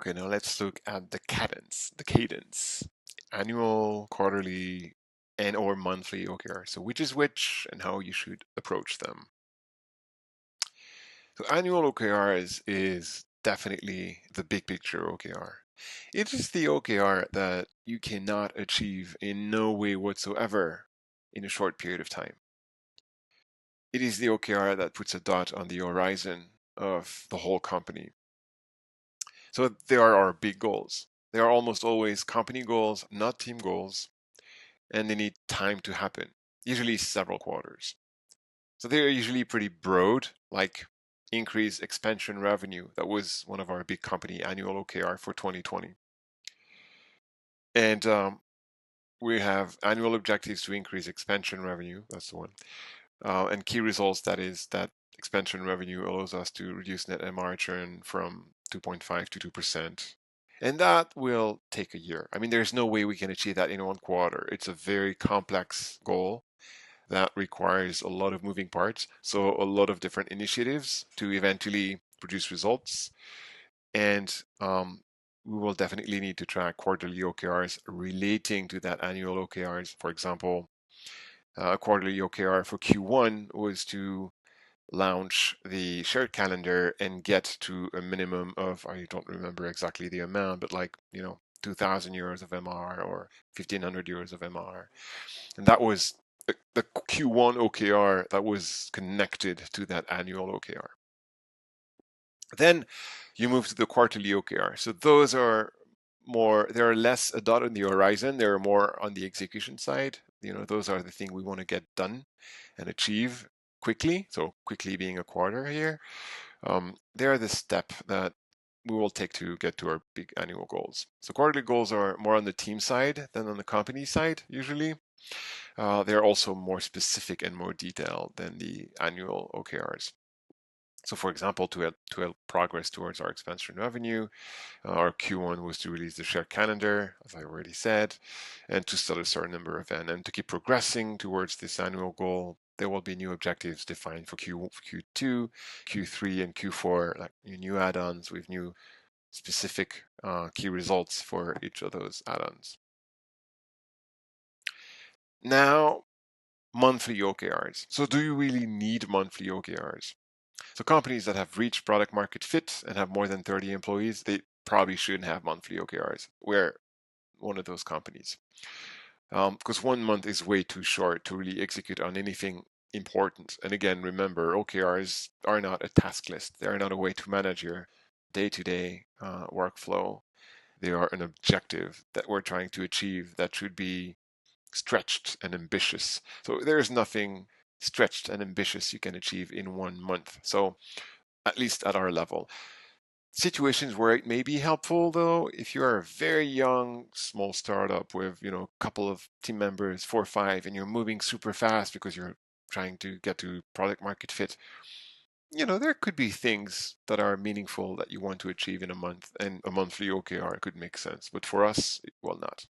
Okay, now let's look at the cadence, annual, quarterly, and or monthly OKR. So which is which and how you should approach them. So annual OKR is definitely the big picture OKR. It is the OKR that you cannot achieve in no way whatsoever in a short period of time. It is the OKR that puts a dot on the horizon of the whole company. So there are our big goals. They are almost always company goals, not team goals, and they need time to happen, usually several quarters. So they're usually pretty broad, like increase expansion revenue. That was one of our big company annual OKR for 2020. And we have annual objectives to increase expansion revenue. That's the one. And key results, that is that expansion revenue allows us to reduce net MR churn from 2.5 to 2%. And that will take a year. I mean, there's no way we can achieve that in one quarter. It's a very complex goal that requires a lot of moving parts. So a lot of different initiatives to eventually produce results. And we will definitely need to track quarterly OKRs relating to that annual OKRs. For example, a quarterly OKR for Q1 was to launch the shared calendar and get to a minimum of, I don't remember exactly the amount, but like, 2,000 euros of MR or 1,500 euros of MR. And that was the Q1 OKR that was connected to that annual OKR. Then you move to the quarterly OKR. So those are they're less a dot on the horizon. They're more on the execution side. Those are the thing we want to get done and achieve quickly. So quickly being a quarter here. They're the step that we will take to get to our big annual goals. So quarterly goals are more on the team side than on the company side, usually. They're also more specific and more detailed than the annual OKRs. So for example, to help progress towards our expansion revenue, our Q1 was to release the share calendar, as I already said, and to set a certain number of events. And to keep progressing towards this annual goal, there will be new objectives defined for Q2, Q3, and Q4, like new add-ons with new specific key results for each of those add-ons. Now, monthly OKRs. So do you really need monthly OKRs? So companies that have reached product market fit and have more than 30 employees, they probably shouldn't have monthly OKRs. We're one of those companies. Because 1 month is way too short to really execute on anything important. And again, remember, OKRs are not a task list. They are not a way to manage your day-to-day workflow. They are an objective that we're trying to achieve that should be stretched and ambitious. So there is nothing stretched and ambitious you can achieve in 1 month. So at least at our level. Situations where it may be helpful though, if you're a very young, small startup with, a couple of team members, 4 or 5, and you're moving super fast because you're trying to get to product market fit, there could be things that are meaningful that you want to achieve in a month, and a monthly OKR could make sense. But for us, it will not.